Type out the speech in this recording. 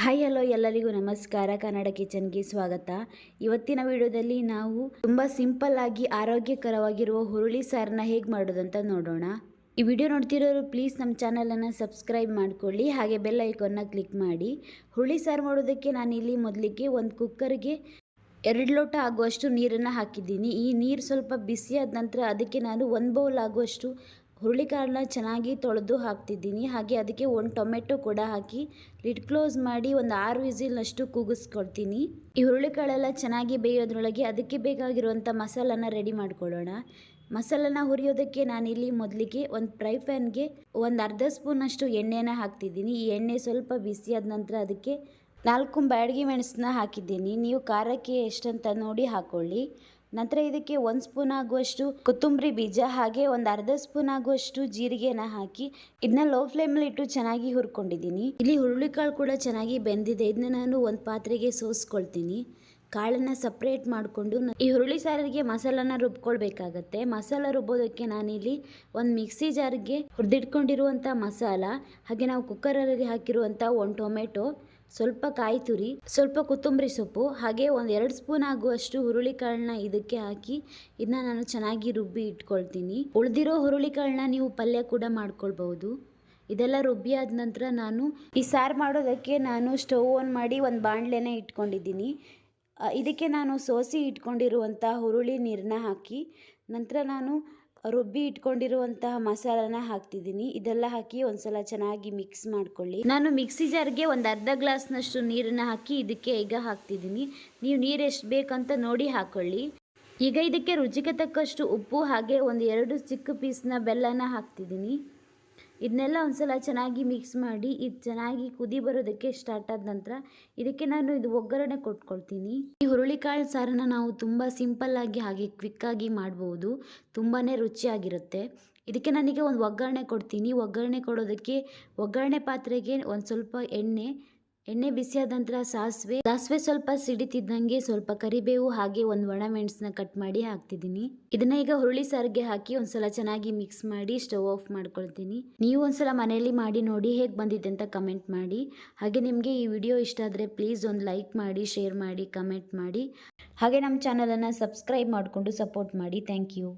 Hi hello ಎಲ್ಲರಿಗೂ ನಮಸ್ಕಾರ. ಕನ್ನಡ ಕಿಚನ್ಗೆ ಸ್ವಾಗತ. ಇವತ್ತಿನ ವಿಡಿಯೋದಲ್ಲಿ ನಾವು ತುಂಬ ಸಿಂಪಲ್ ಆಗಿ ಆರೋಗ್ಯಕರವಾಗಿರುವ ಹುರುಳಿ ಸಾರನ್ನ ಹೇಗೆ ಮಾಡೋದು ಅಂತ ನೋಡೋಣ. ಈ ವಿಡಿಯೋ ನೋಡ್ತಿರೋರು ಪ್ಲೀಸ್ ನಮ್ಮ ಚಾನಲನ್ನು ಸಬ್ಸ್ಕ್ರೈಬ್ ಮಾಡ್ಕೊಳ್ಳಿ, ಹಾಗೆ ಬೆಲ್ ಐಕಾನ್ನ ಕ್ಲಿಕ್ ಮಾಡಿ. ಹುರುಳಿ ಸಾರು ಮಾಡೋದಕ್ಕೆ ನಾನಿಲ್ಲಿ ಮೊದಲಿಗೆ ಒಂದು ಕುಕ್ಕರ್ಗೆ 2 ಲೋಟ ಆಗುವಷ್ಟು ನೀರನ್ನು ಹಾಕಿದ್ದೀನಿ. ಈ ನೀರು ಸ್ವಲ್ಪ ಬಿಸಿಯಾದ ನಂತರ ಅದಕ್ಕೆ ನಾನು 1 ಬೌಲ್ ಆಗುವಷ್ಟು ಹುರುಳಿಕಾಳನ್ನ ಚೆನ್ನಾಗಿ ತೊಳೆದು ಹಾಕ್ತಿದ್ದೀನಿ. ಹಾಗೆ ಅದಕ್ಕೆ 1 ಟೊಮೆಟೊ ಕೂಡ ಹಾಕಿ ಲಿಡ್ ಕ್ಲೋಸ್ ಮಾಡಿ ಒಂದು 6 ವಿಸಿಲ್ನಷ್ಟು ಕೂಗಿಸ್ಕೊಳ್ತೀನಿ. ಈ ಹುರುಳಿಕಾಳೆಲ್ಲ ಚೆನ್ನಾಗಿ ಬೇಯೋದ್ರೊಳಗೆ ಅದಕ್ಕೆ ಬೇಕಾಗಿರುವಂಥ ಮಸಾಲಾನ ರೆಡಿ ಮಾಡ್ಕೊಳ್ಳೋಣ. ಮಸಾಲಾನ ಹುರಿಯೋದಕ್ಕೆ ನಾನಿಲ್ಲಿ ಮೊದಲಿಗೆ ಒಂದು ಫ್ರೈ ಪ್ಯಾನ್ಗೆ ಒಂದು ಅರ್ಧ ಸ್ಪೂನಷ್ಟು ಎಣ್ಣೆನ ಹಾಕ್ತಿದ್ದೀನಿ. ಈ ಎಣ್ಣೆ ಸ್ವಲ್ಪ ಬಿಸಿಯಾದ ನಂತರ ಅದಕ್ಕೆ 4 ಬ್ಯಾಡಗಿ ಮೆಣಸನ್ನ ಹಾಕಿದ್ದೀನಿ. ನೀವು ಖಾರಕ್ಕೆ ಎಷ್ಟಂತ ನೋಡಿ ಹಾಕ್ಕೊಳ್ಳಿ. ನಂತರ ಇದಕ್ಕೆ 1 ಸ್ಪೂನ್ ಆಗುವಷ್ಟು ಕೊತ್ತಂಬರಿ ಬೀಜ ಹಾಗೆ ಒಂದು ಅರ್ಧ ಸ್ಪೂನ್ ಆಗುವಷ್ಟು ಜೀರಿಗೆನ ಹಾಕಿ ಇದನ್ನ ಲೋ ಫ್ಲೇಮಲ್ಲಿ ಇಟ್ಟು ಚೆನ್ನಾಗಿ ಹುರ್ಕೊಂಡಿದ್ದೀನಿ. ಇಲ್ಲಿ ಹುರುಳಿಕಾಳು ಕೂಡ ಚೆನ್ನಾಗಿ ಬೆಂದಿದೆ. ಇದನ್ನ ನಾನು ಒಂದು ಪಾತ್ರೆಗೆ ಸೋಸ್ಕೊಳ್ತೀನಿ. ಕಾಳನ್ನು ಸಪ್ರೇಟ್ ಮಾಡಿಕೊಂಡು ಈ ಹುರುಳಿ ಸಾರಿಗೆ ಮಸಾಲಾನ ರುಬ್ಕೊಳ್ಬೇಕಾಗತ್ತೆ. ಮಸಾಲ ರುಬ್ಬೋದಕ್ಕೆ ನಾನಿಲ್ಲಿ ಒಂದು ಮಿಕ್ಸಿ ಜಾರ್ಗೆ ಹುರಿದಿಟ್ಕೊಂಡಿರುವಂಥ ಮಸಾಲ, ಹಾಗೆ ನಾವು ಕುಕ್ಕರಲ್ಲಿ ಹಾಕಿರುವಂಥ 1 ಟೊಮೆಟೊ, ಸ್ವಲ್ಪ ಕಾಯಿ ತುರಿ, ಸ್ವಲ್ಪ ಕೊತ್ತಂಬರಿ ಸೊಪ್ಪು, ಹಾಗೆ ಒಂದು 2 ಸ್ಪೂನ್ ಆಗುವಷ್ಟು ಹುರುಳಿಕಾಳನ್ನ ಇದಕ್ಕೆ ಹಾಕಿ ಇದನ್ನ ನಾನು ಚೆನ್ನಾಗಿ ರುಬ್ಬಿ ಇಟ್ಕೊಳ್ತೀನಿ. ಉಳಿದಿರೋ ಹುರುಳಿಕಾಳನ್ನ ನೀವು ಪಲ್ಯ ಕೂಡ ಮಾಡ್ಕೊಳ್ಬಹುದು. ಇದೆಲ್ಲ ರುಬ್ಬಿ ಆದ ನಂತರ ನಾನು ಈ ಸಾರು ಮಾಡೋದಕ್ಕೆ ನಾನು ಸ್ಟವ್ ಆನ್ ಮಾಡಿ ಒಂದು ಬಾಣಲೆನ ಇಟ್ಕೊಂಡಿದ್ದೀನಿ. ಇದಕ್ಕೆ ನಾನು ಸೋಸಿ ಇಟ್ಕೊಂಡಿರುವಂಥ ಹುರುಳಿ ನೀರನ್ನ ಹಾಕಿ ನಂತರ ನಾನು ರುಬ್ಬಿ ಇಟ್ಕೊಂಡಿರುವಂತಹ ಮಸಾಲಾನ ಹಾಕ್ತಿದ್ದೀನಿ. ಇದೆಲ್ಲ ಹಾಕಿ ಒಂದ್ಸಲ ಚೆನ್ನಾಗಿ ಮಿಕ್ಸ್ ಮಾಡ್ಕೊಳ್ಳಿ. ನಾನು ಮಿಕ್ಸಿ ಜಾರ್ಗೆ ಒಂದು ಅರ್ಧ ಗ್ಲಾಸ್ನಷ್ಟು ನೀರನ್ನು ಹಾಕಿ ಇದಕ್ಕೆ ಈಗ ಹಾಕ್ತಿದ್ದೀನಿ. ನೀವು ನೀರು ಎಷ್ಟು ಬೇಕಂತ ನೋಡಿ ಹಾಕ್ಕೊಳ್ಳಿ. ಈಗ ಇದಕ್ಕೆ ರುಚಿಗೆ ತಕ್ಕಷ್ಟು ಉಪ್ಪು ಹಾಗೆ ಒಂದು 2 ಚಿಕ್ಕ ಪೀಸ್ನ ಬೆಲ್ಲನ ಹಾಕ್ತಿದ್ದೀನಿ. ಇದನ್ನೆಲ್ಲ ಒಂದ್ಸಲ ಚೆನ್ನಾಗಿ ಮಿಕ್ಸ್ ಮಾಡಿ ಇದು ಚೆನ್ನಾಗಿ ಕುದಿ ಬರೋದಕ್ಕೆ ಸ್ಟಾರ್ಟ್ ಆದ ನಂತರ ಇದಕ್ಕೆ ನಾನು ಇದು ಒಗ್ಗರಣೆ ಕೊಟ್ಕೊಳ್ತೀನಿ. ಈ ಹುರುಳಿಕಾಳು ಸಾರನ್ನ ನಾವು ತುಂಬ ಸಿಂಪಲ್ಲಾಗಿ ಹಾಗೆ ಕ್ವಿಕ್ಕಾಗಿ ಮಾಡ್ಬೋದು. ತುಂಬಾ ರುಚಿಯಾಗಿರುತ್ತೆ. ಇದಕ್ಕೆ ನನಗೆ ಒಂದು ಒಗ್ಗರಣೆ ಕೊಡ್ತೀನಿ. ಒಗ್ಗರಣೆ ಕೊಡೋದಕ್ಕೆ ಒಗ್ಗರಣೆ ಪಾತ್ರೆಗೆ ಒಂದು ಸ್ವಲ್ಪ ಎಣ್ಣೆ ಬಿಸಿಯಾದ ನಂತರ ಸಾಸಿವೆ ಸ್ವಲ್ಪ ಸಿಡಿತಿದ್ದಂಗೆ ಸ್ವಲ್ಪ ಕರಿಬೇವು ಹಾಗೆ ಒಂದು ಒಣಮೆಣಸನ್ನ ಕಟ್ ಮಾಡಿ ಹಾಕ್ತಿದ್ದೀನಿ. ಇದನ್ನ ಈಗ ಹುರುಳಿ ಸಾರಿಗೆ ಹಾಕಿ ಒಂದ್ಸಲ ಚೆನ್ನಾಗಿ ಮಿಕ್ಸ್ ಮಾಡಿ ಸ್ಟವ್ ಆಫ್ ಮಾಡ್ಕೊಳ್ತೀನಿ. ನೀವು ಒಂದ್ಸಲ ಮನೆಯಲ್ಲಿ ಮಾಡಿ ನೋಡಿ ಹೇಗೆ ಬಂದಿದೆ ಅಂತ ಕಮೆಂಟ್ ಮಾಡಿ. ಹಾಗೆ ನಿಮಗೆ ಈ ವಿಡಿಯೋ ಇಷ್ಟ ಆದರೆ ಪ್ಲೀಸ್ ಒಂದು ಲೈಕ್ ಮಾಡಿ, ಶೇರ್ ಮಾಡಿ, ಕಮೆಂಟ್ ಮಾಡಿ, ಹಾಗೆ ನಮ್ಮ ಚಾನಲನ್ನು ಸಬ್ಸ್ಕ್ರೈಬ್ ಮಾಡಿಕೊಂಡು ಸಪೋರ್ಟ್ ಮಾಡಿ. Thank you.